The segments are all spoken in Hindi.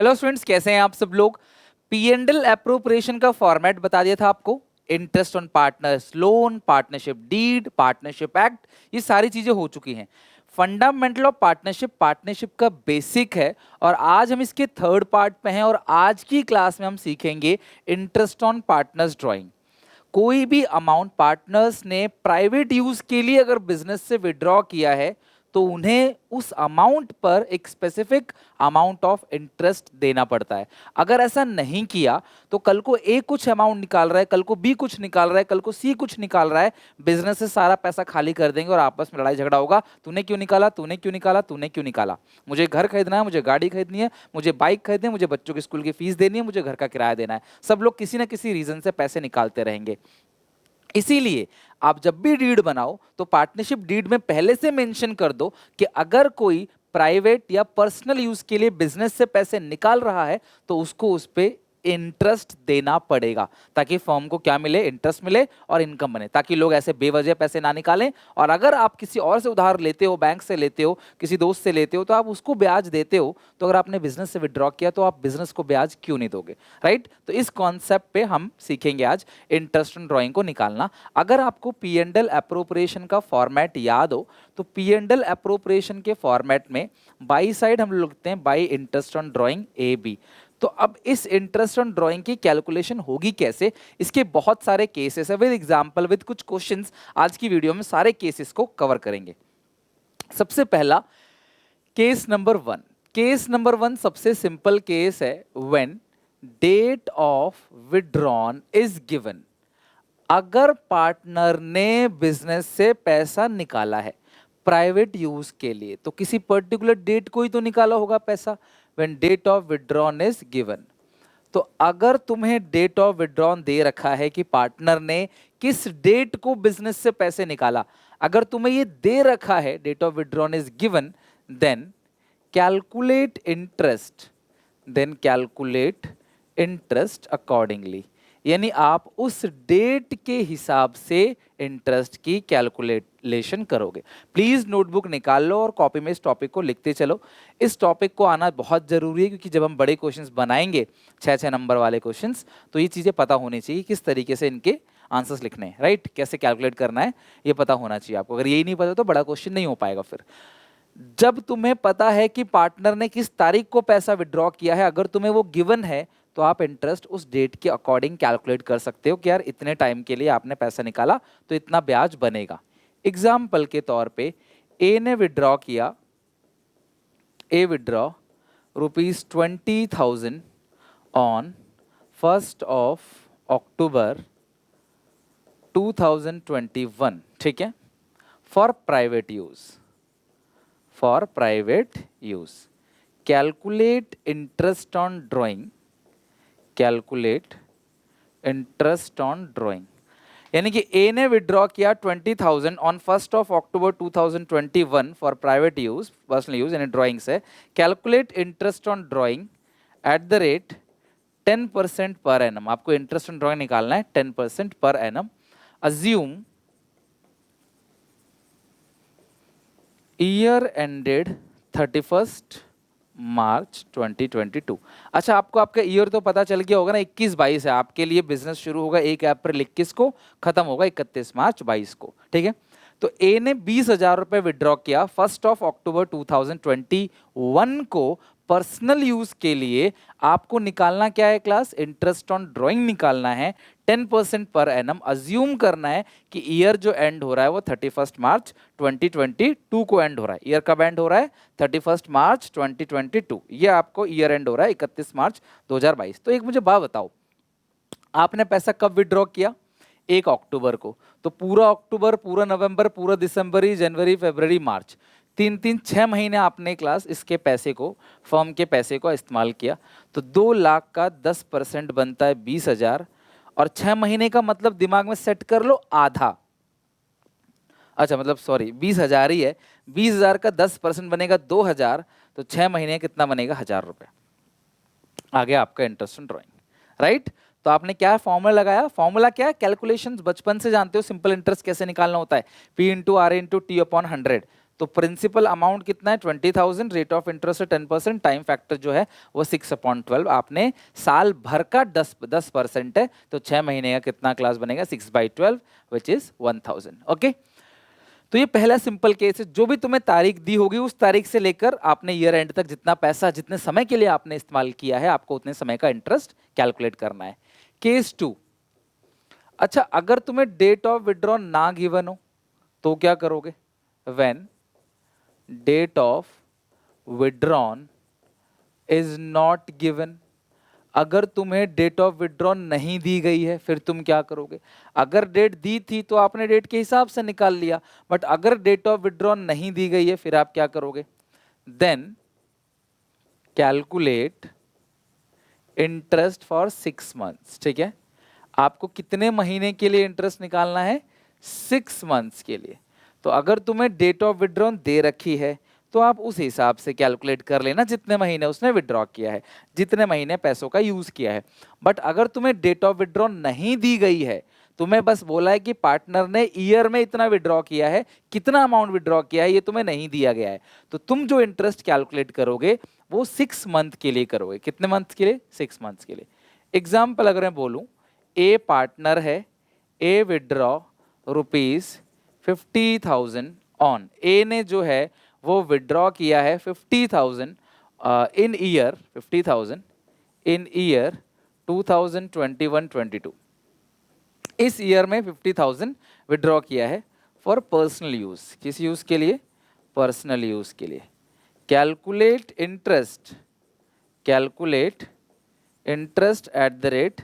हेलो स्टूडेंट्स, कैसे हैं आप सब लोग। पी&एल अप्रोप्रिएशन का फॉर्मेट बता दिया था आपको। Interest on partners loan, partnership deed, partnership act, ये सारी चीजें हो चुकी हैं। फंडामेंटल ऑफ पार्टनरशिप पार्टनरशिप का बेसिक है और आज हम इसके थर्ड पार्ट पे हैं और आज की क्लास में हम सीखेंगे इंटरेस्ट ऑन पार्टनर्स ड्राइंग। कोई भी अमाउंट पार्टनर्स ने प्राइवेट यूज के लिए अगर बिजनेस से विड्रॉ किया है तो उन्हें उस अमाउंट पर एक स्पेसिफिक अमाउंट ऑफ इंटरेस्ट देना पड़ता है। अगर ऐसा नहीं किया तो कल को ए कुछ अमाउंट निकाल रहा है, कल को बी कुछ निकाल रहा है, कल को सी कुछ निकाल रहा है, बिजनेस से सारा पैसा खाली कर देंगे और आपस में लड़ाई झगड़ा होगा। तूने क्यों निकाला, तूने क्यों निकाला, तूने क्यों निकाला। मुझे घर खरीदना है, मुझे गाड़ी खरीदनी है, मुझे बाइक खरीदनी है, मुझे बच्चों की स्कूल की फीस देनी है, मुझे घर का किराया देना है। सब लोग किसी ना किसी रीजन से पैसे निकालते रहेंगे। इसीलिए आप जब भी डीड बनाओ तो पार्टनरशिप डीड में पहले से मेंशन कर दो कि अगर कोई प्राइवेट या पर्सनल यूज के लिए बिजनेस से पैसे निकाल रहा है तो उसको उस पे इंटरेस्ट देना पड़ेगा, ताकि फर्म को क्या मिले, इंटरेस्ट मिले और इनकम बने, ताकि लोग ऐसे बेवजह पैसे ना निकालें। और अगर आप किसी और से उधार लेते हो, बैंक से लेते हो, किसी दोस्त से लेते हो, तो आप उसको ब्याज देते हो। तो अगर आपने बिजनेस से विड्रॉ किया तो आप बिजनेस को ब्याज क्यों नहीं दोगे, राइट। तो इस कॉन्सेप्ट पे हम सीखेंगे आज इंटरेस्ट ऑन ड्राइंग को निकालना। अगर आपको पी&एल अप्रोप्रिएशन का फॉर्मेट याद हो तो पी&एल अप्रोप्रिएशन के फॉर्मेट में बाई साइड हम लोग लिखते हैं by interest on drawing A B. तो अब इस इंटरेस्ट ऑन ड्राइंग की कैलकुलेशन होगी कैसे, इसके बहुत सारे केसेस है विद एग्जांपल विद कुछ क्वेश्चंस। आज की वीडियो में सारे केसेस को कवर करेंगे। सबसे पहला case number one. Case number one सबसे सिंपल केस है, when date of withdrawn is given. अगर पार्टनर ने बिजनेस से पैसा निकाला है प्राइवेट यूज के लिए तो किसी पर्टिकुलर डेट को ही तो निकाला होगा पैसा, when date of withdrawn is given. तो अगर तुम्हें डेट ऑफ विड्रॉन दे रखा है कि पार्टनर ने किस डेट को बिजनेस से पैसे निकाला, अगर तुम्हें ये दे रखा है date of withdrawn is given, then calculate interest, then calculate interest accordingly. यानी आप उस डेट के हिसाब से इंटरेस्ट की कैलकुलेशन करोगे। प्लीज नोटबुक निकाल लो और कॉपी में इस टॉपिक को लिखते चलो। इस टॉपिक को आना बहुत जरूरी है क्योंकि जब हम बड़े क्वेश्चंस बनाएंगे 6-6 नंबर वाले क्वेश्चंस, तो ये चीजें पता होनी चाहिए किस तरीके से इनके आंसर्स लिखने हैं, राइट, कैसे कैलकुलेट करना है ये पता होना चाहिए आपको। अगर यही नहीं पता तो बड़ा क्वेश्चन नहीं हो पाएगा। फिर जब तुम्हें पता है कि पार्टनर ने किस तारीख को पैसा विड्रॉ किया है, अगर तुम्हें वो गिवन है तो आप इंटरेस्ट उस डेट के अकॉर्डिंग कैलकुलेट कर सकते हो कि यार इतने टाइम के लिए आपने पैसा निकाला तो इतना ब्याज बनेगा। एग्जाम्पल के तौर पे ए ने विड्रॉ किया, A withdraw ₹20,000 on 1st of October 2021, ठीक है, for private use, for private use. Calculate interest on drawing, calculate interest on drawing. यानी कि ए ने विड्रॉ किया 20,000 on 1st of October 2021 for private use, personal use, यानी ड्राइंग से। Calculate interest on drawing at the rate 10% per annum. आपको इंटरेस्ट ऑन ड्राइंग निकालना है 10% per annum. Assume year ended 31st मार्च 2022। अच्छा, आपको आपका ईयर तो पता चल गया होगा ना, 21-22 है आपके लिए। बिजनेस शुरू होगा 1 अप्रैल 21 को, खत्म होगा 31 मार्च 22 को, ठीक है। तो ए ने 20,000 रुपए विड्रॉ किया 1st ऑफ अक्टूबर 2021 को पर्सनल यूज के लिए। आपको निकालना क्या है क्लास, इंटरेस्ट ऑन ड्राइंग निकालना है 10% पर एनम। अज्यूम करना है कि ईयर जो एंड हो रहा है वो 31 मार्च 2022 को एंड हो रहा है। ईयर कब एंड हो रहा है, 31 मार्च 2022। ये आपको ईयर एंड हो रहा है 31 मार्च 2022। तो एक मुझे बात बताओ, आपने पैसा कब विड्रॉ किया, 1 अक्टूबर को। तो पूरा अक्टूबर, पूरा नवंबर, पूरा दिसंबर, जनवरी, फरवरी, मार्च, 6 महीने आपने क्लास इसके पैसे को, फर्म के पैसे को इस्तेमाल किया। तो 2 लाख का 10% बनता है 20,000 और 6 महीने का मतलब दिमाग में सेट कर लो आधा। अच्छा, मतलब सॉरी 20,000 ही है, 20,000 का 10% बनेगा 2,000, तो 6 महीने कितना बनेगा, 1,000 रुपए। आ गया आपका इंटरेस्ट ऑन ड्राइंग, राइट। तो आपने क्या फॉर्मूला लगाया, फॉर्मूला क्या है, कैलकुलेशंस बचपन से जानते हो, सिंपल इंटरेस्ट कैसे निकालना होता है, P × R × T/100। तो प्रिंसिपल अमाउंट कितना है 20,000, rate of interest 10%, time factor जो है वो 6/12। आपने साल भर का 10% है, तो 6 महीने का कितना क्लास बनेगा 6/12 विच इज 1000। ओके, तो ये पहला सिंपल केस है। जो भी तुम्हें तारीख दी होगी उस तारीख से लेकर आपने ईयर एंड तक जितना पैसा जितने समय के लिए आपने इस्तेमाल किया है, आपको उतने समय का इंटरेस्ट कैलकुलेट करना है। केस 2, अच्छा अगर तुम्हें डेट ऑफ विड्रॉ ना गिवन हो तो क्या करोगे? When date of withdrawn is not given, अगर तुम्हें डेट ऑफ विड्रॉ नहीं दी गई है फिर तुम क्या करोगे? अगर डेट दी थी तो आपने डेट के हिसाब से निकाल लिया, बट अगर डेट ऑफ विड्रॉ नहीं दी गई है फिर आप क्या करोगे? Then calculate interest for 6 months. ठीक है, आपको कितने महीने के लिए इंटरेस्ट निकालना है? 6 मंथ्स के लिए। तो अगर तुम्हें डेट ऑफ विड्रॉ दे रखी है तो आप उस हिसाब से कैलकुलेट कर लेना जितने महीने उसने विड्रॉ किया है, जितने महीने पैसों का यूज किया है। बट अगर तुम्हें डेट ऑफ विड्रॉ नहीं दी गई है, तुम्हें बस बोला है कि पार्टनर ने ईयर में इतना विड्रॉ किया है, कितना अमाउंट विड्रॉ किया है ये तुम्हें नहीं दिया गया है, तो तुम जो इंटरेस्ट कैलकुलेट करोगे वो 6 मंथ के लिए करोगे। कितने मंथ के लिए? 6 मंथ्स के लिए। एग्जाम्पल अगर मैं बोलूं, ए पार्टनर है, ए विड्रॉ ₹50,000 ऑन, ए ने जो है वो विड्रॉ किया है 50,000 इन ईयर 50,000 इन ईयर 2021-22। इस ईयर में 50,000 विड्रॉ किया है फॉर पर्सनल यूज। किस यूज के लिए? पर्सनल यूज के लिए। Calculate interest eight the rate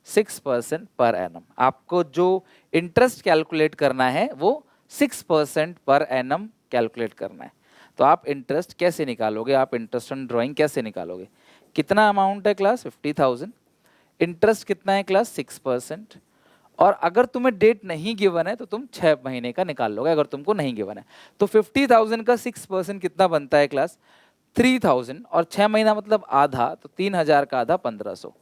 6% per annum. आपको जो इंटरेस्ट कैलकुलेट करना है वो 6% पर एनम कैलकुलेट करना है। तो आप इंटरेस्ट कैसे निकालोगे? आप इंटरेस्ट ऑन ड्राइंग कैसे निकालोगे? कितना अमाउंट है क्लास? 50,000। इंटरेस्ट कितना है क्लास? 6%। और अगर तुम्हें डेट नहीं गिवन है तो तुम 6 महीने का निकाल लोगे अगर तुमको नहीं गिवन है। तो 50,000 का 6% कितना बनता है क्लास? 3,000। और 6 महीना मतलब आधा, तो 3,000 का आधा 1,500।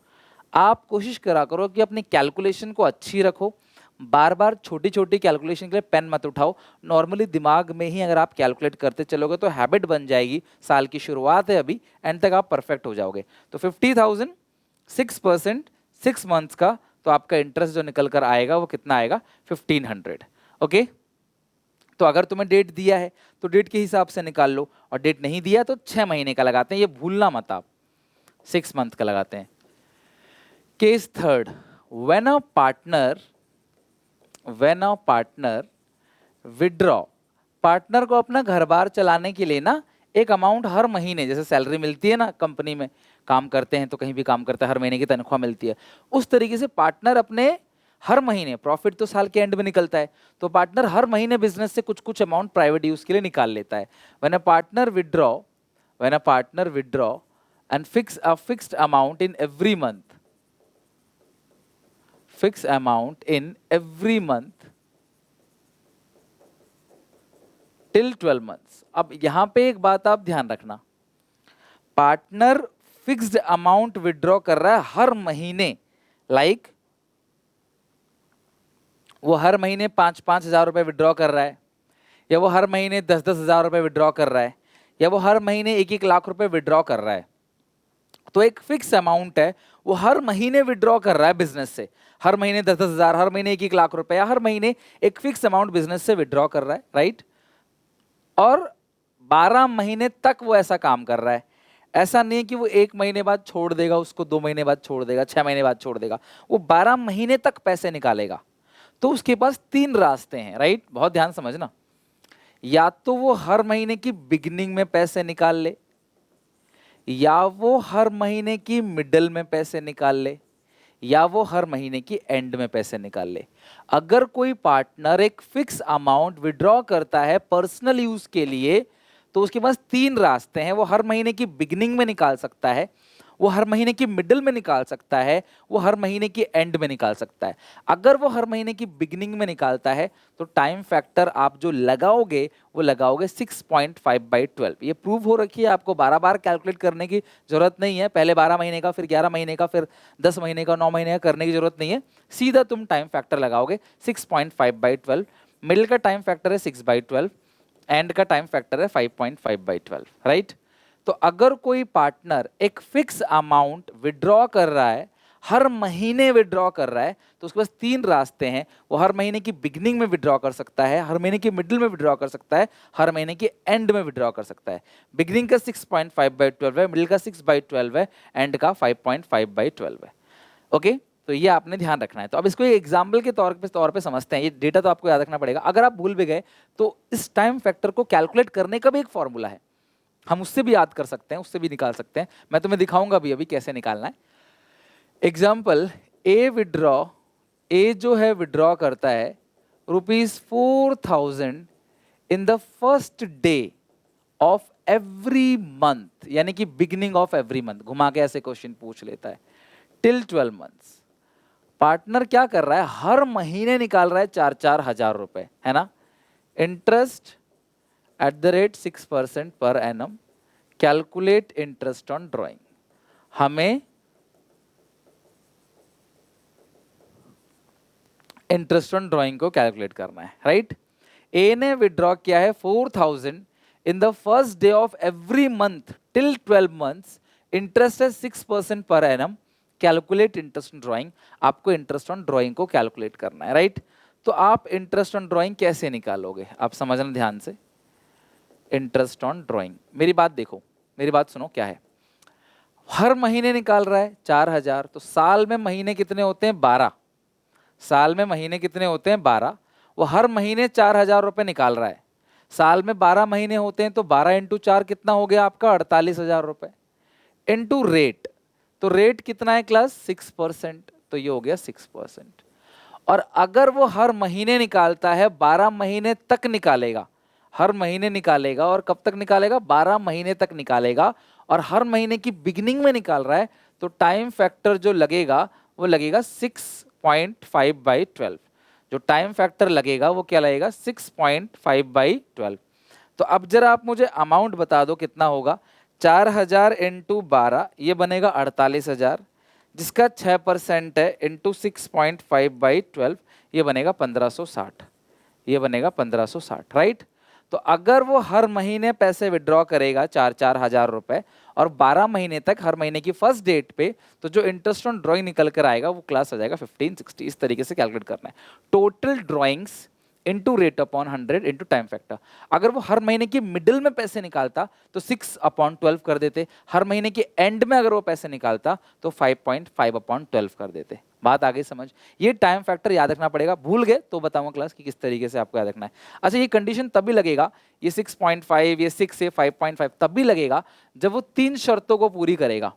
आप कोशिश करा करो कि अपनी कैलकुलेशन को अच्छी रखो, बार बार छोटी छोटी कैलकुलेशन के लिए पेन मत उठाओ। नॉर्मली दिमाग में ही अगर आप कैलकुलेट करते चलोगे तो हैबिट बन जाएगी। साल की शुरुआत है अभी, एंड तक आप परफेक्ट हो जाओगे। तो 50,000 6% 6 मंथ्स का, तो आपका इंटरेस्ट जो निकल कर आएगा वो कितना आएगा? 1,500। ओके, तो अगर तुम्हें डेट दिया है तो डेट के हिसाब से निकाल लो, और डेट नहीं दिया तो 6 महीने का लगाते हैं, ये भूलना मत आप, 6 मंथ का लगाते हैं। Case 3, when a partner withdraw, partner को अपना घर बार चलाने के लिए ना एक अमाउंट हर महीने, जैसे सैलरी मिलती है ना, कंपनी में काम करते हैं तो कहीं भी काम करते हैं, हर महीने की तनख्वाह मिलती है, उस तरीके से पार्टनर अपने हर महीने, प्रॉफिट तो साल के एंड में निकलता है, तो पार्टनर हर महीने बिजनेस से कुछ कुछ अमाउंट प्राइवेट यूज के लिए निकाल लेता है। When a partner withdraw and fix a fixed amount in every month, fix amount in every month till 12 months. अब यहां पे एक बात आप ध्यान रखना, पार्टनर फिक्स्ड अमाउंट विड्रॉ कर रहा है हर महीने, लाइक वो हर महीने 5-5 हजार रुपए विड्रॉ कर रहा है, या वो हर महीने 10-10 हजार रुपए विड्रॉ कर रहा है, या वो हर महीने 1-1 लाख रुपए विड्रॉ कर रहा है। तो एक फिक्स अमाउंट है, वो हर महीने विड्रॉ कर रहा है बिजनेस से, हर महीने 10-10 हजार, हर महीने 1-1 लाख रुपए, या हर महीने एक फिक्स अमाउंट बिजनेस से विड्रॉ कर रहा है, राइट? और 12 महीने तक वो ऐसा काम कर रहा है। ऐसा नहीं है कि वो 1 महीने बाद छोड़ देगा उसको, 2 महीने बाद छोड़ देगा, 6 महीने बाद छोड़ देगा, वो 12 महीने तक पैसे निकालेगा। तो उसके पास 3 रास्ते हैं, राइट? बहुत ध्यान समझना। या तो वो हर महीने की बिगिनिंग में पैसे निकाल ले, या वो हर महीने की मिडल में पैसे निकाल ले, या वो हर महीने की एंड में पैसे निकाल ले। अगर कोई पार्टनर एक फिक्स अमाउंट विड्रॉ करता है पर्सनल यूज के लिए, तो उसके पास 3 रास्ते हैं। वो हर महीने की बिगिनिंग में निकाल सकता है, वो हर महीने की मिडिल में निकाल सकता है, वो हर महीने की एंड में निकाल सकता है। अगर वो हर महीने की बिगिनिंग में निकालता है तो टाइम फैक्टर आप जो लगाओगे वो लगाओगे 6.5/12। ये प्रूव हो रखी है, आपको 12 बार कैलकुलेट करने की जरूरत नहीं है। पहले 12 महीने का, फिर 11 महीने का, फिर 10 महीने का, 9 महीने का करने की जरूरत नहीं है। सीधा तुम टाइम फैक्टर लगाओगे 6.5/12। मिडिल का टाइम फैक्टर है 6/12, एंड का टाइम फैक्टर है 5.5/12, राइट। तो अगर कोई पार्टनर एक फिक्स अमाउंट विड्रॉ कर रहा है, हर महीने विड्रॉ कर रहा है, तो उसके पास तीन रास्ते हैं। वो हर महीने की बिगनिंग में विड्रॉ कर सकता है, हर महीने की मिडिल में विड्रॉ कर सकता है, हर महीने के एंड में विड्रॉ कर सकता है। बिगनिंग का 6.5/12 है, मिडिल का 6/12 है, एंड का 5.5/12 है। ओके, तो ये आपने ध्यान रखना है। तो अब इसको एक एग्जाम्पल के तौर पे समझते हैं। ये डेटा तो आपको याद रखना पड़ेगा। अगर आप भूल भी गए तो इस टाइम फैक्टर को कैलकुलेट करने का भी एक फॉर्मूला है, हम उससे भी याद कर सकते हैं, उससे भी निकाल सकते हैं। मैं तुम्हें दिखाऊंगा भी अभी कैसे निकालना है। एग्जाम्पल, ए जो है विड्रॉ करता है ₹4000 in the first day of every month, यानी कि बिगिनिंग ऑफ एवरी मंथ। घुमा के ऐसे क्वेश्चन पूछ लेता है। टिल 12 मंथ्स पार्टनर क्या कर रहा है, हर महीने निकाल रहा है 4-4 हजार रुपए, है ना। Interest eight the rate 6% per annum, calculate interest on drawing. हमें इंटरेस्ट ऑन ड्रॉइंग को कैलकुलेट करना है, राइट। ए ने विड्रॉ किया है 4000 in the first day of every month till 12 months, interest है 6% per annum, calculate interest on drawing. आपको इंटरेस्ट ऑन ड्रॉइंग को कैलकुलेट करना है, राइट। तो आप इंटरेस्ट ऑन ड्रॉइंग कैसे निकालोगे, आप समझना ध्यान से। इंटरेस्ट ऑन ड्रॉइंग, मेरी बात देखो, मेरी बात सुनो, क्या है। हर महीने निकाल रहा है 4000, तो साल में महीने कितने होते हैं, 12। साल में महीने कितने होते हैं, 12। वो हर महीने 4000 रुपए निकाल रहा है। साल में 12 महीने होते हैं, तो 12 इंटू 4 कितना हो गया आपका, 48,000 रुपए। इंटू रेट, तो रेट कितना है क्लास, 6%, तो ये हो गया 6%। और अगर वो हर महीने निकालता है, 12 महीने तक निकालेगा, हर महीने निकालेगा, और कब तक निकालेगा, 12 महीने तक निकालेगा, और हर महीने की बिगिनिंग में निकाल रहा है, तो टाइम फैक्टर जो लगेगा वो लगेगा 6.5/12। जो टाइम फैक्टर लगेगा वो क्या लगेगा, 6.5/12। तो अब जरा आप मुझे अमाउंट बता दो कितना होगा। 4000 इंटू 12 ये बनेगा 48,000, जिसका 6% है, इंटू 6.5/12 ये बनेगा 1560, ये बनेगा 1560, राइट। तो अगर वो हर महीने पैसे विड्रॉ करेगा 4-4 हजार रुपए, और 12 महीने तक, हर महीने की फर्स्ट डेट पे, तो जो इंटरेस्ट ऑन ड्राइंग निकल कर आएगा वो क्लास आ जाएगा 1560। इस तरीके से कैलकुलेट करना है। Total drawings into rate upon 100 into time factor. अगर वो हर महीने की मिडिल में पैसे निकालता तो 6/12 कर देते, हर महीने के एंड में अगर वो पैसे निकालता तो 5.5/12 कर देते। बात आ गई समझ। ये टाइम फैक्टर याद रखना पड़ेगा, भूल गए तो बताऊंगा क्लास कि किस तरीके से आपको याद रखना है। अच्छा, ये कंडीशन तभी लगेगा, ये 6.5, ये 6 से 5.5 तभी लगेगा जब वो 3 शर्तों को पूरी करेगा।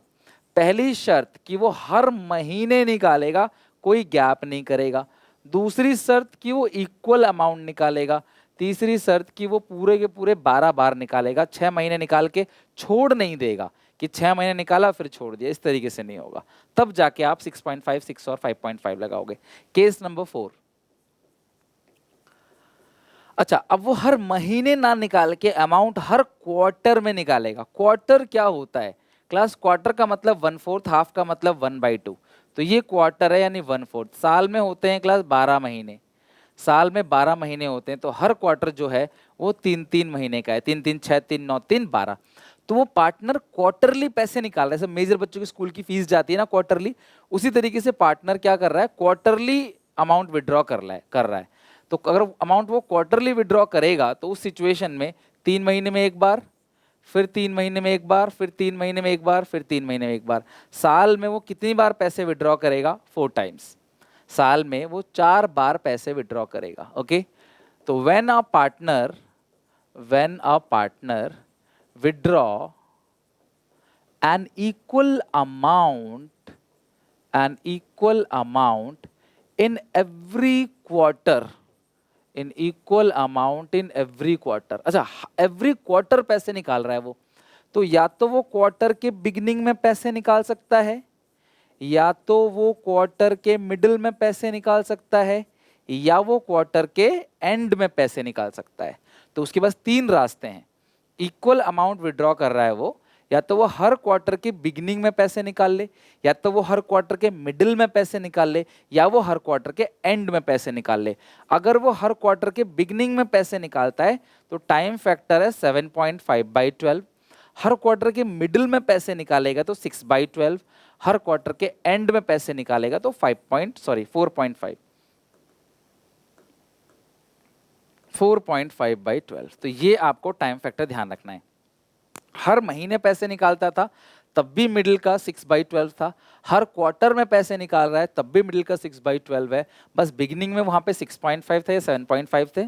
पहली शर्त कि वो हर महीने निकालेगा, कोई गैप नहीं करेगा। दूसरी शर्त कि वो इक्वल अमाउंट निकालेगा। तीसरी शर्त कि वो पूरे के पूरे 12 बार निकालेगा, 6 महीने निकाल के छोड़ नहीं देगा कि 6 महीने निकाला फिर छोड़ दिया, इस तरीके से नहीं होगा। तब जाके आप 6.5, 6 और 5.5 लगाओगे। Case number 4। अच्छा, अब वो हर महीने ना निकाल के अमाउंट हर क्वार्टर में निकालेगा। क्वार्टर क्या होता है क्लास, क्वार्टर का मतलब 1/4, हाफ का मतलब 1/2। तो ये क्वार्टर है यानी 1/4। साल में होते हैं क्लास 12 महीने, साल में 12 महीने होते हैं, तो हर क्वार्टर जो है वो 3-3 महीने का है। 3-3 6, 3-9 3 12। तो वो पार्टनर क्वार्टरली पैसे निकाल रहा है। जैसे मेजर बच्चों की स्कूल की फीस जाती है ना क्वार्टरली, उसी तरीके से पार्टनर क्या कर रहा है, क्वार्टरली अमाउंट विड्रॉ कर रहा है। तो अगर अमाउंट वो क्वार्टरली विड्रॉ करेगा तो उस सिचुएशन में 3 महीने में एक बार, फिर 3 महीने में एक बार, फिर 3 महीने में एक बार, फिर 3 महीने में एक बार, साल में वो कितनी बार पैसे विड्रॉ करेगा, 4 टाइम्स। साल में वो 4 बार पैसे विड्रॉ करेगा। ओके, तो when a partner withdraw an equal amount in every quarter, अच्छा, एवरी क्वार्टर पैसे निकाल रहा है वो, तो या तो वो क्वार्टर के बिगिनिंग में पैसे निकाल सकता है, या तो वो क्वार्टर के मिडिल में पैसे निकाल सकता है, या वो क्वार्टर के एंड में पैसे निकाल सकता है। तो उसके पास 3 रास्ते हैं। इक्वल अमाउंट विड्रॉ कर रहा है वो, या तो वो हर क्वार्टर के बिगिनिंग में पैसे निकाल ले, या तो वो हर क्वार्टर के मिडिल में पैसे निकाल ले, या वो हर क्वार्टर के एंड में पैसे निकाल ले। अगर वो हर क्वार्टर के बिगिनिंग में पैसे निकालता है तो टाइम फैक्टर है 7.5/12। हर क्वार्टर के मिडिल में पैसे निकालेगा तो 6/12। हर क्वार्टर के एंड में पैसे निकालेगा तो 4.5/12। तो ये आपको टाइम फैक्टर ध्यान रखना है। हर महीने पैसे निकालता था तब भी मिडिल का 6/12 था, हर क्वार्टर में पैसे निकाल रहा है तब भी मिडिल का 6/12 है। बस बिगिनिंग में वहां पे 6.5 थे, 7.5 थे,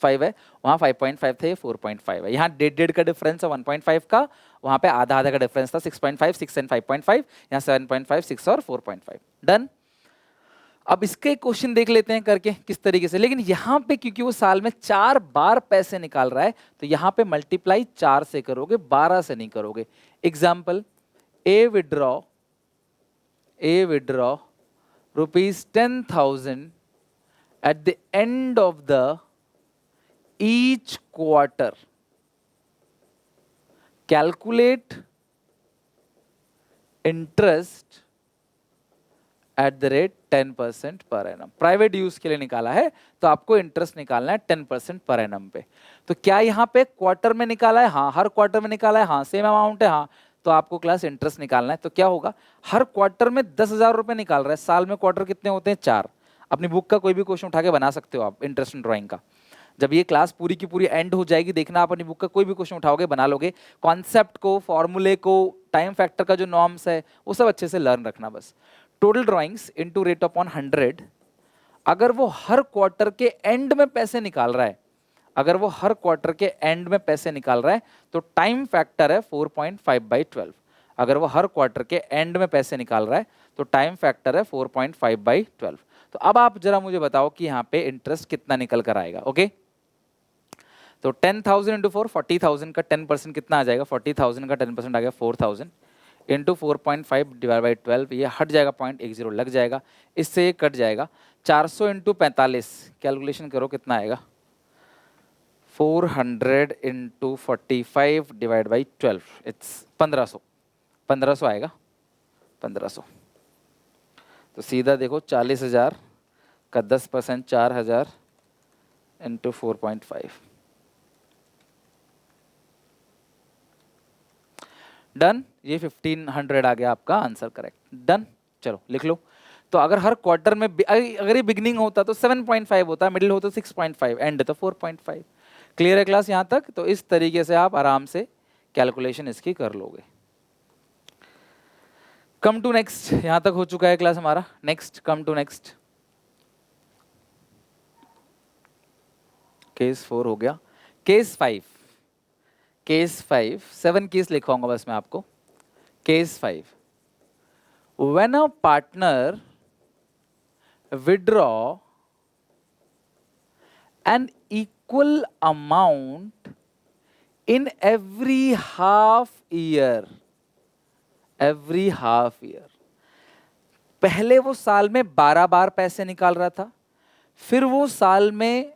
5 है, वहां 5.5 थे, 4.5 है। यहाँ 1.5 का डिफरेंस है 1.5 का, वहां पे आधा आधा का डिफरेंस था 6.5, 6 एंड 5.5, यहाँ 7.5, 6 और 4.5। डन। अब इसके क्वेश्चन देख लेते हैं करके किस तरीके से। लेकिन यहाँ पे क्योंकि वो साल में 4 बार पैसे निकाल रहा है तो यहाँ पे मल्टीप्लाई 4 से करोगे, 12 से नहीं करोगे। Example, A withdraw ₹10,000 at the end of the each quarter. Calculate interest at the rate 10% per annum. Private use के लिए निकाला है तो आपको इंटरेस्ट निकालना है 10% पर एनम पे। तो क्या यहाँ पे क्वार्टर में निकाला है? हाँ। हर क्वार्टर में निकाला है? हाँ। सेम अमाउंट है? हाँ। तो आपको क्लास इंटरेस्ट निकालना है। तो क्या होगा, हर क्वार्टर में 10,000 रुपए निकाल रहा है। साल में क्वार्टर कितने होते हैं? 4। अपनी बुक का कोई भी क्वेश्चन उठा के बना सकते हो आप इंटरेस्ट ड्राइंग का। जब ये क्लास पूरी की पूरी एंड हो जाएगी, देखना आप अपनी बुक का कोई भी क्वेश्चन उठाओगे, बना लोगे। कॉन्सेप्ट को, फॉर्मूले को, टाइम फैक्टर का जो नॉर्म्स है वो सब अच्छे से लर्न रखना बस। Total drawings into rate upon 100। अगर वो हर क्वार्टर के एंड में पैसे निकाल रहा है, अगर वो हर क्वार्टर के एंड में पैसे निकाल रहा है तो टाइम फैक्टर है 4.5/12। अगर वो हर क्वार्टर के एंड में पैसे निकाल रहा है तो टाइम फैक्टर है 4.5/12। तो अब आप जरा मुझे बताओ कि यहाँ पे इंटरेस्ट कितना निकल कर आएगा। ओके, तो 10,000 इंटू 4, 40,000 का 10% कितना आ जाएगा? 40,000 का 10% आ गया 4,000 इंटू 4.5 डिवाइड बाई 12। ये हट जाएगा, 0.10 लग जाएगा, इससे ये कट जाएगा। 400 इंटू 45, कैलकुलेशन करो कितना आएगा? 400 इंटू 45 डिवाइड बाई 12, इट्स 1500 आएगा, 1500। तो सीधा देखो 40,000 का 10% 4,000 इंटू 4.5। डन। ये 1500 आ गया आपका आंसर करेक्ट। डन। चलो लिख लो। तो अगर हर क्वार्टर में अगर ये बिगनिंग होता तो 7.5 होता, मिडिल होता 6.5, एंड तो 4.5। क्लियर है क्लास यहाँ तक? तो इस तरीके से आप आराम से कैलकुलेशन इसकी कर लोगे। Come to next. यहां तक हो चुका है क्लास हमारा। Next, come to next. Case 4 हो गया। केस 5, 7 केस लिखवाऊंगा बस मैं आपको। Case 5, when a partner withdraw an equal amount in every half year. पहले वो साल में 12 बार पैसे निकाल रहा था, फिर वो साल में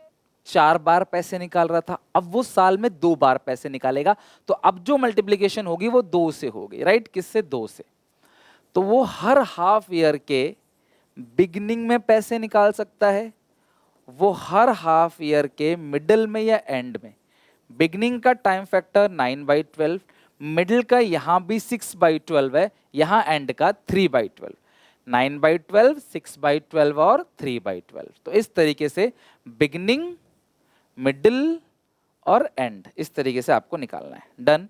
4 बार पैसे निकाल रहा था, अब वो साल में 2 बार पैसे निकालेगा। तो अब जो मल्टीप्लिकेशन होगी वो 2 से होगी, राइट? किससे? 2 से। तो वो हर हाफ ईयर के बिगिनिंग में पैसे निकाल सकता है, वो हर हाफ ईयर के मिडिल में या एंड में। बिगिनिंग का टाइम फैक्टर 9/12, मिडिल का यहां भी 6/12 है, यहां एंड का 3/12। 9/12, 6/12 और 3/12। तो इस तरीके से बिगिनिंग, मिडिल और एंड, इस तरीके से आपको निकालना है। डन।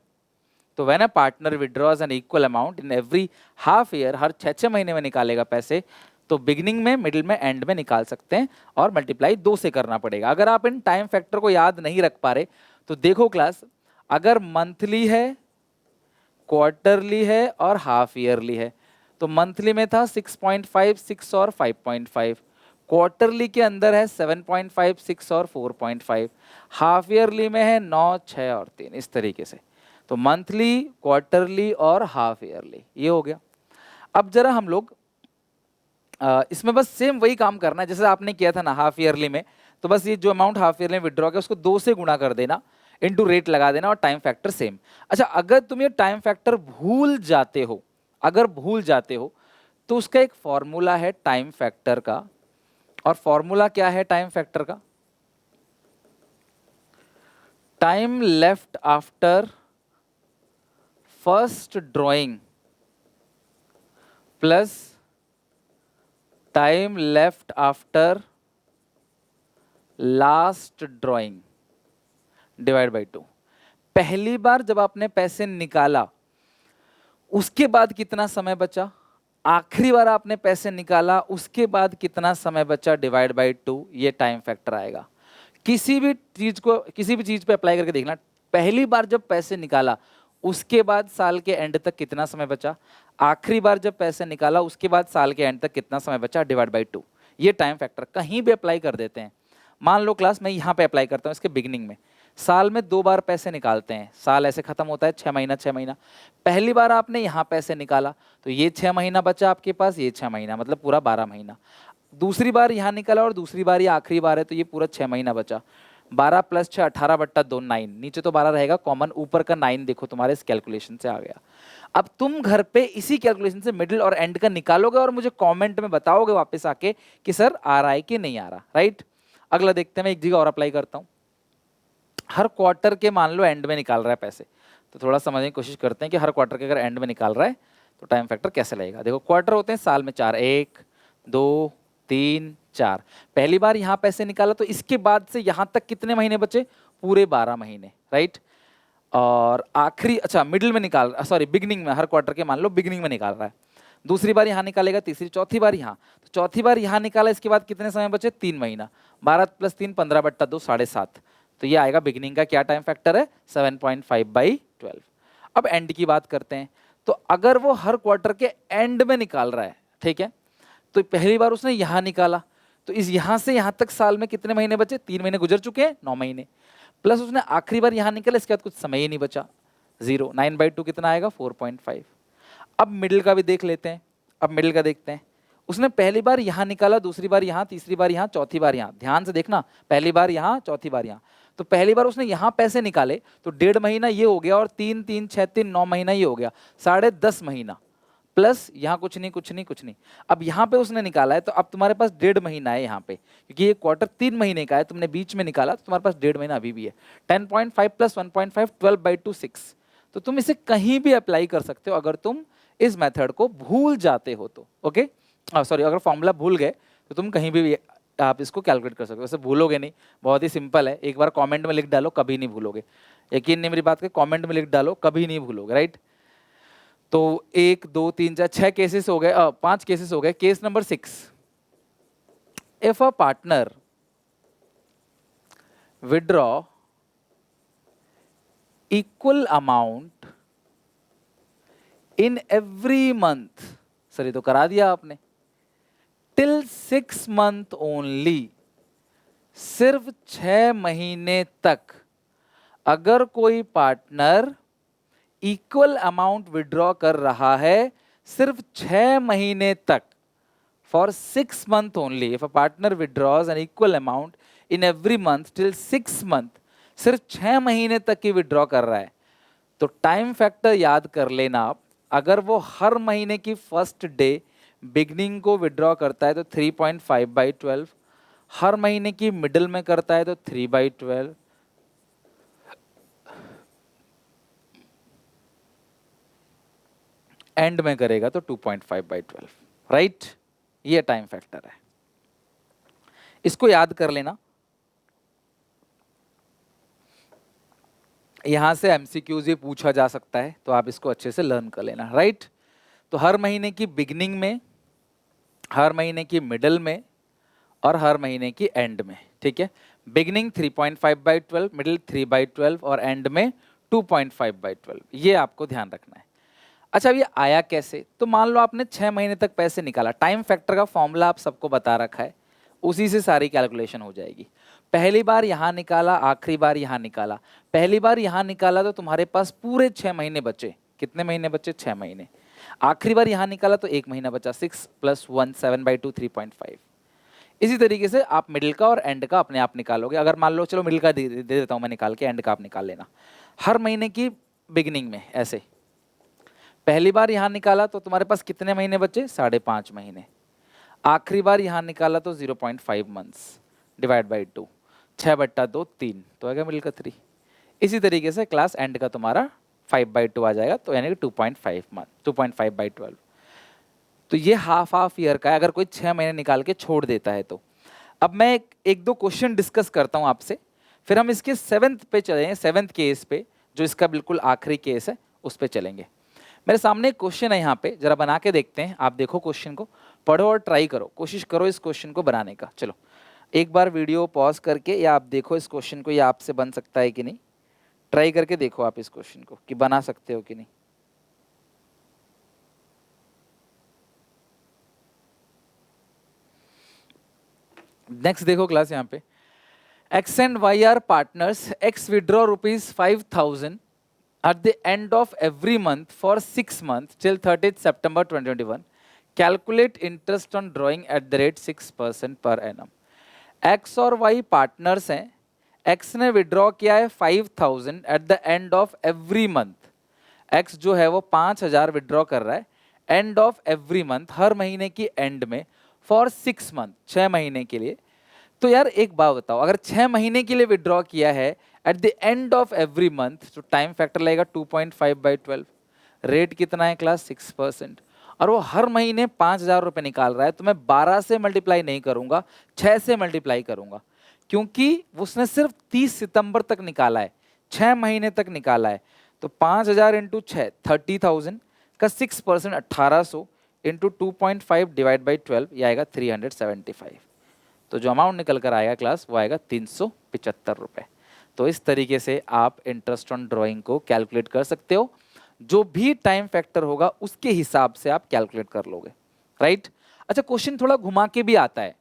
तो when a partner withdraws an equal amount in every half year, हर 6 महीने में निकालेगा पैसे, तो बिगिनिंग में, मिडिल में, एंड में निकाल सकते हैं और मल्टीप्लाई 2 से करना पड़ेगा। अगर आप इन टाइम फैक्टर को याद नहीं रख पा रहे तो देखो क्लास, अगर मंथली है, क्वार्टरली है और हाफ ईयरली है, तो मंथली में था 6.5, 6 और 5.5, क्वार्टरली के अंदर है 7.5, 6 और 4.5, हाफ ईयरली में है 9, 6 और 3, इस तरीके से। तो मंथली, क्वार्टरली और हाफ ईयरली, ये हो गया। अब जरा हम लोग इसमें बस सेम वही काम करना है जैसे आपने किया था ना हाफ ईयरली में। तो बस ये जो अमाउंट हाफ ईयरली में विड्रॉ किया उसको 2 से गुणा कर देना। इनटू रेट लगा देना और टाइम फैक्टर सेम। अच्छा, अगर तुम ये टाइम फैक्टर भूल जाते हो, अगर भूल जाते हो तो उसका एक फॉर्मूला है टाइम फैक्टर का, और फॉर्मूला क्या है टाइम फैक्टर का? Time left after first drawing plus time left after last drawing divide by 2। पहली बार जब आपने पैसे निकाला उसके बाद कितना समय बचा, आखिरी बार आपने पैसे निकाला उसके बाद कितना समय बचा डिवाइड बाई 2, ये टाइम फैक्टर आएगा। किसी भी चीज पे अप्लाई करके देखना, पहली बार जब पैसे निकाला उसके बाद साल के एंड तक कितना समय बचा, आखिरी बार जब पैसे निकाला उसके बाद साल के एंड तक कितना समय बचा डिवाइड बाई 2, ये टाइम फैक्टर कहीं भी अप्लाई कर देते हैं। मान लो क्लास मैं यहाँ पे अप्लाई करता हूँ इसके बिगिनिंग में, साल में 2 बार पैसे निकालते हैं, साल ऐसे खत्म होता है 6 महीना 6 महीना। पहली बार आपने यहाँ पैसे निकाला तो ये 6 महीना बचा आपके पास, ये 6 महीना मतलब पूरा 12 महीना। दूसरी बार यहाँ निकाला और दूसरी बार ये आखिरी बार है तो ये पूरा 6 महीना बचा। 12 + 6 18/2 9, नीचे तो 12 रहेगा कॉमन, ऊपर का 9 देखो तुम्हारे इस कैलकुलेशन से आ गया। अब तुम घर पे इसी कैलकुलेशन से मिडिल और एंड का निकालोगे और मुझे कमेंट में बताओगे वापस आके कि सर आ रहा है कि नहीं आ रहा, राइट। अगला देखते हैं, मैं एक जगह और अप्लाई करता हूँ। हर क्वार्टर के मान लो एंड में निकाल रहा है पैसे, तो थोड़ा समझने की कोशिश करते हैं कि हर क्वार्टर के अगर एंड में निकाल रहा है तो टाइम फैक्टर कैसे लगेगा। देखो क्वार्टर होते हैं साल में 4, 1 2 3 4। पहली बार यहाँ पैसे निकाला तो इसके बाद से यहाँ तक कितने महीने बचे, पूरे 12 महीने, राइट। और आखिरी, अच्छा मिडिल में निकाल, सॉरी बिगिनिंग में, हर क्वार्टर के मान लो बिगिनिंग में निकाल रहा है। दूसरी बार यहाँ निकालेगा, तीसरी, चौथी बार यहाँ, तो चौथी बार यहाँ निकाला, इसके बाद कितने समय बचे, 3 महीना। 12 + 3 15/2 7.5, तो ये आएगा बिगिनिंग का क्या टाइम फैक्टर है, 7.5/12। अब एंड की बात करते हैं, तो अगर वो हर क्वार्टर के एंड में निकाल रहा है, ठीक है, तो पहली बार उसने यहाँ निकाला तो इस यहाँ से यहाँ तक साल में कितने महीने बचे, 3 महीने गुजर चुके हैं, 9 महीने, प्लस उसने आखिरी बार यहाँ निकाला, इसके बाद कुछ समय ही नहीं बचा, 0। 9/2 कितना आएगा, 4.5। अब मिडिल का भी देख लेते हैं, अब मिडिल का देखते हैं। उसने पहली बार यहाँ निकाला, दूसरी बार यहाँ, तीसरी बार यहाँ, चौथी बार यहाँ, ध्यान से देखना, पहली बार यहाँ, चौथी बार यहाँ। तो पहली बार उसने यहाँ पैसे निकाले तो 1.5 महीना ये हो गया, और 3 3 6 3 9 महीना ये हो गया, 10.5 महीना, प्लस यहाँ कुछ नहीं कुछ नहीं कुछ नहीं। अब यहाँ पे उसने निकाला है तो अब तुम्हारे पास 1.5 महीना है यहाँ पे, क्योंकि ये क्वार्टर 3 महीने का है, तुमने बीच में निकाला तो तुम्हारे पास 1.5 महीना अभी भी है। 10.5 + 1.5 12/2 6। तो तुम इसे कहीं भी अप्लाई कर सकते हो अगर तुम इस मेथड को भूल जाते हो तो, ओके। सॉरी, अगर फॉर्मूला भूल गए तो तुम कहीं भी आप इसको कैलकुलेट कर सकते हो, वैसे भूलोगे नहीं, बहुत ही सिंपल है। एक बार कमेंट में लिख डालो, कभी नहीं भूलोगे, यकीन नहीं मेरी बात के, कमेंट में लिख डालो, कभी नहीं भूलोगे, राइट। तो 1 2 3 4 6 केसेस हो गए, 5 केसेस हो गए। Case number 6, if a partner withdraw equal amount in every month, sir ये तो करा दिया आपने, टिल 6 मंथ ओनली, सिर्फ 6 महीने तक। अगर कोई पार्टनर इक्वल अमाउंट विड्रॉ कर रहा है सिर्फ 6 महीने तक, for 6 month only, if a partner withdraws an equal amount in every month till 6 month, सिर्फ 6 महीने तक की विड्रॉ कर रहा है, तो टाइम फैक्टर याद कर लेना आप। अगर वो हर महीने की फर्स्ट डे बिगनिंग को विड्रॉ करता है तो 3.5/12, हर महीने की मिडिल में करता है तो 3/12, एंड में करेगा तो 2.5/12, राइट। ये टाइम फैक्टर है, इसको याद कर लेना। यहां से एमसीक्यूज ये पूछा जा सकता है तो आप इसको अच्छे से लर्न कर लेना, राइट। तो हर महीने की बिगनिंग में, हर महीने की मिडिल में और हर महीने की एंड में, ठीक है। बिगनिंग 3.5/12, मिडिल 3/12 और एंड में 2.5/12, ये आपको ध्यान रखना है। अच्छा, अब ये आया कैसे, तो मान लो आपने 6 महीने तक पैसे निकाला, टाइम फैक्टर का फॉर्मूला आप सबको बता रखा है, उसी से सारी कैलकुलेशन हो जाएगी। पहली बार यहाँ निकाला, आखिरी बार यहाँ निकाला, पहली बार यहाँ निकाला तो तुम्हारे पास पूरे 6 महीने बचे, कितने महीने बचे, 6 महीने। आखिरी बार यहाँ निकाला तो 1 महीना बचा, 6 + 1 7/2 3.5। इसी तरीके से आप मिडिल का और एंड का अपने आप निकालोगे। अगर मान लो, चलो मिडिल का दे देता हूं मैं निकाल के, एंड का आप निकाल लेना। हर महीने की बिगिनिंग में ऐसे पहली बार यहां निकाला तो तुम्हारे पास कितने महीने बचे, 5.5 महीने। आखिरी बार यहां निकाला तो 0.5 मंथ्स डिवाइड बाई 2, 6/2 3, तो आएगा मिडिल का 3। इसी तरीके से क्लास एंड का तुम्हारा 5/2 आ जाएगा, तो यानी कि 2.5 मंथ, 2.5/12। तो ये हाफ ईयर का है, अगर कोई 6 महीने निकाल के छोड़ देता है तो। अब मैं एक दो क्वेश्चन डिस्कस करता हूं आपसे, फिर हम इसके 7th पे चलेंगे, 7th केस पे, जो इसका बिल्कुल आखिरी केस है उस पे चलेंगे। मेरे सामने एक क्वेश्चन है यहाँ पे, जरा बना के देखते हैं। आप देखो क्वेश्चन को, पढ़ो और ट्राई करो, कोशिश करो इस क्वेश्चन को बनाने का। चलो एक बार वीडियो पॉज करके या आप देखो इस क्वेश्चन को, ये आपसे बन सकता है कि नहीं, ट्राई करके देखो आप इस क्वेश्चन को कि बना सकते हो कि नहीं। नेक्स्ट देखो क्लास यहाँ पे, X and Y are partners. X withdraw rupees 5,000 at the end of every month for 6 months till 30th September 2021. Calculate interest on drawing at the rate 6% per annum. X और Y पार्टनर्स हैं। X ने विड्रॉ किया है 5,000 at the end of every month. X जो है वो 5,000 विड्रॉ कर रहा है एंड ऑफ एवरी मंथ, हर महीने की एंड में, फॉर 6 मंथ, 6 महीने के लिए। तो यार एक बात बताओ, अगर 6 महीने के लिए विड्रॉ किया है at the end of every month, तो टाइम फैक्टर लगेगा 2.5/12। रेट कितना है क्लास, 6%। और वो हर महीने 5,000 रुपये निकाल रहा है, तो मैं 12 से मल्टीप्लाई नहीं करूंगा, 6 से मल्टीप्लाई करूंगा, क्योंकि उसने सिर्फ 30 सितंबर तक निकाला है, 6 महीने तक निकाला है। तो 5,000 इंटू 6 30,000 का 6% 1,800 इंटू 2.5 डिवाइड बाई 12, ये आएगा 375। तो जो अमाउंट निकल कर आएगा क्लास वो आएगा 375 रुपये। तो इस तरीके से आप इंटरेस्ट ऑन ड्राइंग को कैलकुलेट कर सकते हो, जो भी टाइम फैक्टर होगा उसके हिसाब से आप कैलकुलेट कर लोगे, राइट। अच्छा, क्वेश्चन थोड़ा घुमा के भी आता है।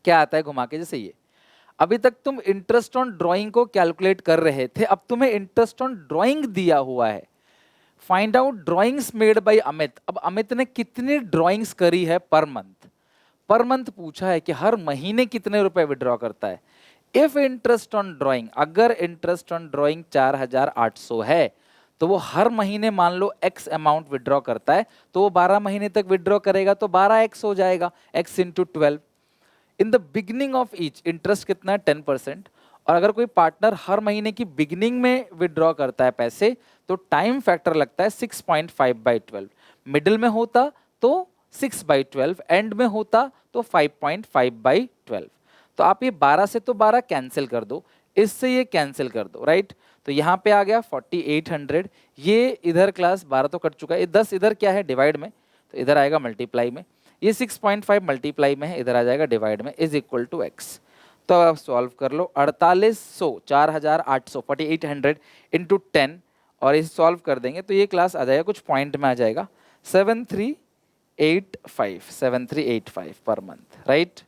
क्या आता है घुमा के, जैसे ये, अभी तक तुम इंटरेस्ट ऑन ड्राइंग को कैलकुलेट कर रहे थे, अब तुम्हें इंटरेस्ट ऑन ड्राइंग दिया हुआ है। Find out drawings made by Amit. अब अमित ने कितनी ड्राइंग्स करी है पर मंथ, पर मंथ पूछा है कि हर महीने कितने रुपए विड्रॉ करता है। इफ इंटरेस्ट ऑन ड्राइंग, अगर इंटरेस्ट ऑन ड्राइंग 4,800 है, तो वो हर महीने मान लो x अमाउंट विड्रॉ करता है, तो वो 12 महीने तक विड्रॉ करेगा, तो 12x हो जाएगा, x into 12। In the beginning of each, interest कितना है 10%। और अगर कोई पार्टनर हर महीने की बिगनिंग में विड्रॉ करता है पैसे, तो टाइम फैक्टर लगता है 6.5/12। मिडिल में होता तो 6/12, एंड में होता तो 5.5/12। तो आप ये 12 से तो 12 कैंसिल कर दो, इससे ये कैंसिल कर दो, राइट। तो यहाँ पे आ गया 4800। ये इधर क्लास 12 तो कट चुका है, 10 इधर क्या है डिवाइड में, तो इधर आएगा मल्टीप्लाई में। ये 6.5 मल्टीप्लाई में है, इधर आ जाएगा डिवाइड में, इज इक्वल टू x। तो आप सॉल्व कर लो, 4800 4,800 4800 इंटू 10, और इसे सॉल्व कर देंगे तो ये क्लास आ जाएगा, कुछ पॉइंट में आ जाएगा 7385 पर मंथ, राइट।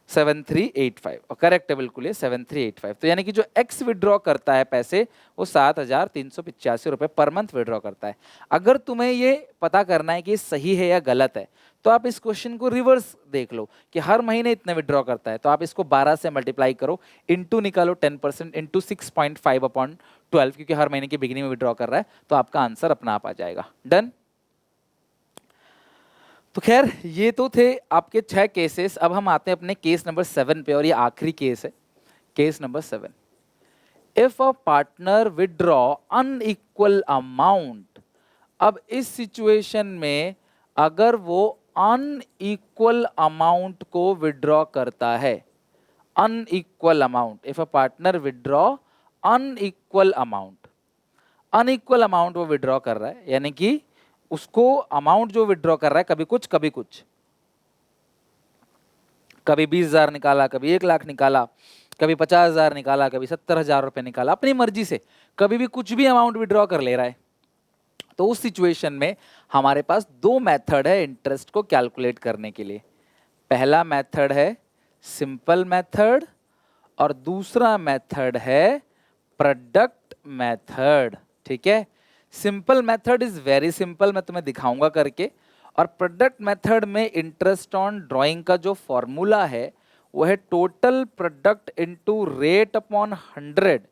7385, और करेक्ट है बिल्कुल ये 7385। तो यानी कि जो एक्स विड्रॉ करता है पैसे, वो 7,385 रुपये पर मंथ विड्रॉ करता है। अगर तुम्हें ये पता करना है कि सही है या गलत है, तो आप इस क्वेश्चन को रिवर्स देख लो कि हर महीने इतने विड्रॉ करता है, तो आप इसको 12 से मल्टीप्लाई करो, इंटू निकालो 10% इंटू 6.5/12, क्योंकि हर महीने की बिगिनिंग में विड्रॉ कर रहा है, तो आपका आंसर अपना आप आ जाएगा। डन। तो खैर ये तो थे आपके 6 केसेस। अब हम आते हैं अपने केस नंबर 7 पे, और ये आखिरी केस है, case number 7। If a partner withdraw unequal amount, अब इस सिचुएशन में अगर वो अनइक्वल अमाउंट को विड्रॉ करता है, unequal amount, if a partner withdraw unequal amount, unequal amount वो विड्रॉ कर रहा है, यानी कि उसको अमाउंट जो विड्रॉ कर रहा है कभी कुछ कभी कुछ, कभी 20,000 निकाला, कभी 1,00,000 निकाला, कभी 50,000 निकाला, कभी 70,000 रुपए निकाला, अपनी मर्जी से कभी भी कुछ भी अमाउंट विड्रॉ कर ले रहा है। तो उस सिचुएशन में हमारे पास 2 मेथड है इंटरेस्ट को कैलकुलेट करने के लिए। पहला मेथड है सिंपल मेथड, और दूसरा मेथड है प्रोडक्ट मेथड, ठीक है। Simple method is very simple, मैं तुम्हें दिखाऊंगा करके, और प्रोडक्ट मेथड में इंटरेस्ट ऑन ड्राइंग का जो फॉर्मूला है वो है total product into rate upon 100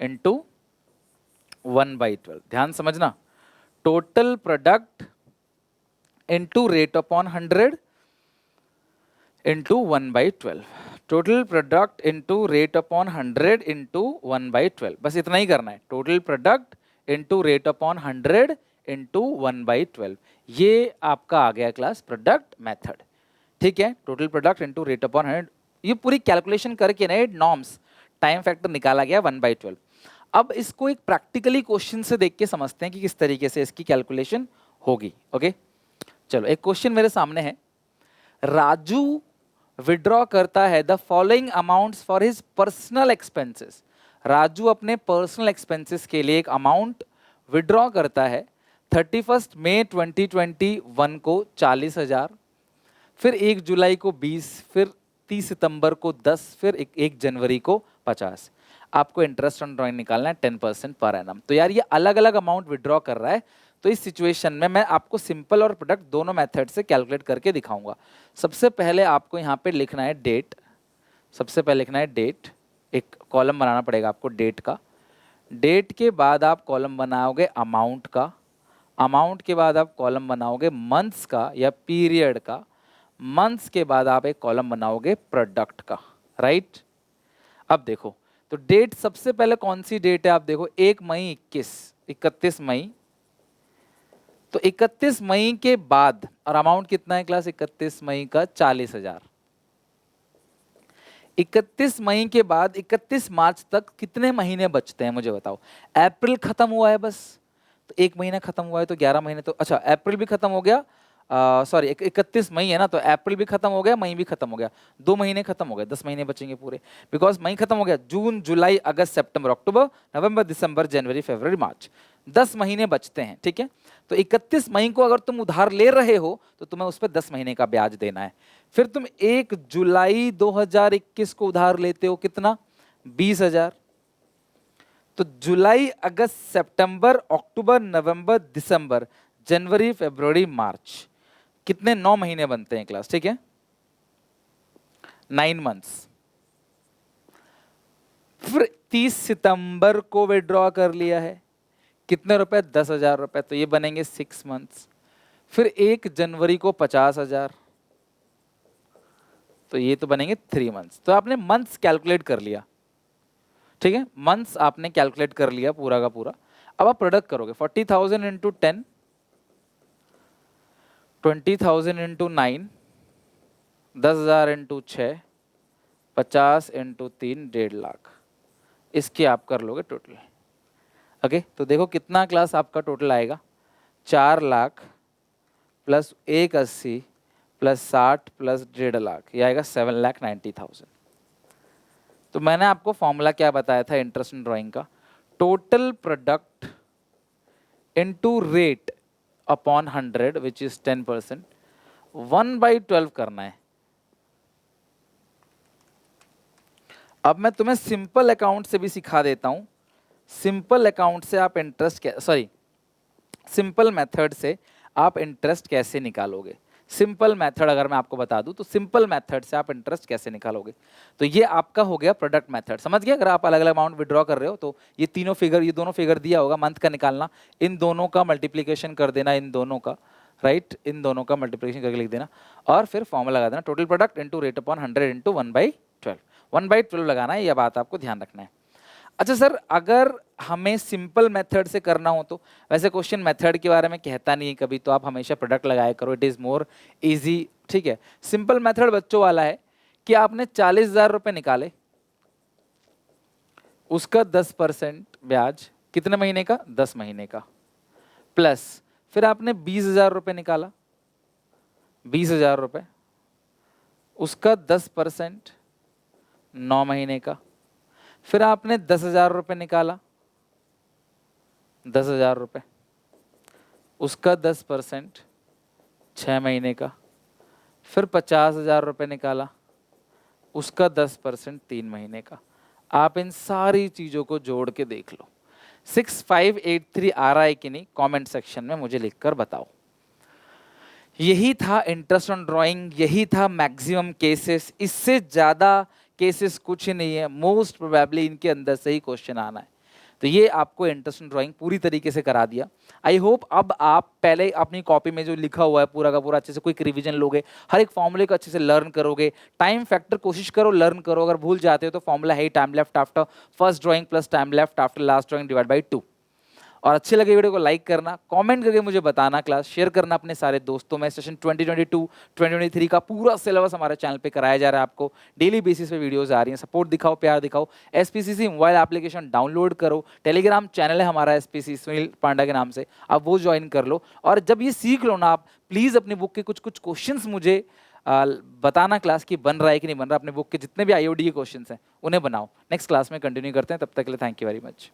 into 1/12। ध्यान समझना, total product into rate upon 100 into 1/12। Total product into rate upon 100 into 1/12, बस इतना ही करना है। Total product into rate upon 100 into 1/12, ये आपका आ गया क्लास प्रोडक्ट मेथड। ठीक है, total product into rate upon 100, ये पूरी कैलकुलेशन करके ना नॉर्म्स टाइम फैक्टर निकाला गया 1/12। अब इसको एक प्रैक्टिकली क्वेश्चन से देख के समझते हैं कि किस तरीके से इसकी कैलकुलेशन होगी। ओके, चलो एक क्वेश्चन मेरे सामने है। राजू विड्रॉ करता है the following amounts for his personal expenses. Raju अपने पर्सनल एक्सपेंसेस के लिए एक अमाउंट विड्रॉ करता है 31 मई 2021 को 40,000, फिर 1 जुलाई को 20, फिर 30 सितंबर को 10, फिर 1 जनवरी को 50। आपको इंटरेस्ट ऑन ड्राइंग निकालना है 10% पर एनम। तो यार ये अलग अलग अमाउंट विड्रॉ कर रहा है, तो इस सिचुएशन में मैं आपको सिंपल और प्रोडक्ट दोनों मेथड से कैलकुलेट करके दिखाऊंगा। सबसे पहले आपको यहाँ पे लिखना है डेट। सबसे पहले लिखना है डेट, एक कॉलम बनाना पड़ेगा आपको डेट का। डेट के बाद आप कॉलम बनाओगे अमाउंट का। अमाउंट के बाद आप कॉलम बनाओगे मंथ्स का या पीरियड का। मंथ्स के बाद आप एक कॉलम बनाओगे प्रोडक्ट का। राइट, अब देखो तो डेट सबसे पहले कौन सी डेट है, आप देखो 1 मई 31 मई। तो 31 मई के बाद, और अमाउंट कितना है क्लास 31 मई का 40,000। 31 मई के बाद 31 मार्च तक कितने महीने बचते हैं मुझे बताओ। अप्रैल खत्म हुआ है बस, तो 1 महीना खत्म हुआ है तो 11 महीने तो, अच्छा अप्रैल भी खत्म हो गया, सॉरी 31 मई है ना, तो अप्रैल भी खत्म हो गया, मई भी खत्म हो गया, 2 महीने खत्म हो गए, 10 महीने बचेंगे पूरे, बिकॉज मई खत्म हो गया। जून जुलाई अगस्त सितंबर अक्टूबर नवंबर दिसंबर जनवरी फरवरी मार्च, 10 महीने बचते हैं। ठीक है, तो 31 मई को अगर तुम उधार ले रहे हो तो तुम्हें उस पर 10 महीने का ब्याज देना है। फिर तुम 1 जुलाई 2021 को उधार लेते हो, कितना 20,000। तो जुलाई अगस्त सितंबर अक्टूबर नवंबर दिसंबर जनवरी फरवरी मार्च, कितने 9 महीने बनते हैं क्लास। ठीक है, 9 मंथ्स। फिर 30 सितंबर को विड्रॉ कर लिया है, कितने रुपए 10,000 रुपए, तो ये बनेंगे 6 मंथ्स। फिर 1 जनवरी को 50,000, तो ये तो बनेंगे 3 मंथ्स। तो आपने मंथ्स कैलकुलेट कर लिया। ठीक है, मंथ्स आपने कैलकुलेट कर लिया पूरा का पूरा। अब आप प्रोडक्ट करोगे 40,000 into 10, 20,000 into 9, 10,000 into 6, 50 into 3, 1.5 lakh. इसके आप कर लोगे टोटल। ओके, तो देखो कितना क्लास आपका टोटल आएगा, 4 lakh plus 180 plus 60 plus 1.5 lakh, ये आएगा 7,90,000। तो मैंने आपको फॉर्मूला क्या बताया था इंटरेस्ट इन ड्राइंग का, total product into rate upon 100 which is 10%, 1/12 करना है। अब मैं तुम्हें सिंपल अकाउंट से भी सिखा देता हूं। सिंपल अकाउंट से आप इंटरेस्ट, सॉरी सिंपल मेथड से आप इंटरेस्ट कैसे निकालोगे। सिंपल मेथड अगर मैं आपको बता दूं तो सिंपल मेथड से आप इंटरेस्ट कैसे निकालोगे। तो ये आपका हो गया प्रोडक्ट मेथड, समझ गए। अगर आप अलग अलग अमाउंट विड्रॉ कर रहे हो तो ये तीनों फिगर, ये दोनों फिगर दिया होगा, मंथ का निकालना, इन दोनों का मल्टीप्लीकेशन कर देना, इन दोनों का, राइट, इन दोनों का मल्टीप्लीकेशन करके लिख देना, और फिर फॉर्मूला लगा देना total product into rate upon 100 into 1/12। 1/12 लगाना है, यह बात आपको ध्यान रखना है। अच्छा सर, अगर हमें सिंपल मेथड से करना हो तो, वैसे क्वेश्चन मेथड के बारे में कहता नहीं है कभी, तो आप हमेशा प्रोडक्ट लगाया करो, इट इज़ मोर इजी। ठीक है, सिंपल मेथड बच्चों वाला है कि आपने 40,000 रुपये निकाले, उसका 10% ब्याज, कितने महीने का, 10 महीने का, प्लस फिर आपने 20,000 रुपये निकाला, 20,000 रुपये, उसका 10% 9 महीने का, फिर आपने 10,000 रुपये निकाला, 10,000 रुपये, उसका 10% 6 महीने का, फिर 50,000 रुपये निकाला, उसका 10% 3 महीने का। आप इन सारी चीज़ों को जोड़ के देख लो। 6583 आ रहा है कि नहीं, कमेंट सेक्शन में मुझे लिखकर बताओ। यही था इंटरेस्ट ऑन ड्राइंग, यही था मैक्सिमम केसेस, इससे ज़्यादा केसेस कुछ ही नहीं है। मोस्ट प्रोबेबली इनके अंदर से ही क्वेश्चन आना है। तो ये आपको इंटरेस्ट इन ड्राइंग पूरी तरीके से करा दिया। आई होप अब आप पहले अपनी कॉपी में जो लिखा हुआ है पूरा का पूरा अच्छे से क्विक रिवीजन लोगे, हर एक फॉर्मूले को अच्छे से लर्न करोगे। टाइम फैक्टर कोशिश करो लर्न करो, अगर भूल जाते हो तो फॉर्मूला है time left after first drawing plus time left after last drawing divide by 2। और अच्छे लगे वीडियो को लाइक करना, कमेंट करके मुझे बताना, क्लास शेयर करना अपने सारे दोस्तों में। सेशन 2022 2023 का पूरा सिलेबस हमारे चैनल पे कराया जा रहा है आपको। डेली बेसिस पे वीडियोस आ रही हैं, सपोर्ट दिखाओ, प्यार दिखाओ। एसपीसीसी मोबाइल एप्लीकेशन डाउनलोड करो, टेलीग्राम चैनल है हमारा एसपीसी सुनील पांडा के नाम से, आप वो ज्वाइन कर लो। और जब ये सीख लो ना आप, प्लीज़ अपनी बुक के कुछ कुछ क्वेश्चंस मुझे बताना क्लास की बन रहा है कि नहीं बन रहा। अपने बुक के जितने भी आईओडी के क्वेश्चंस हैं उन्हें बनाओ। नेक्स्ट क्लास में कंटिन्यू करते हैं, तब तक के लिए थैंक यू वेरी मच।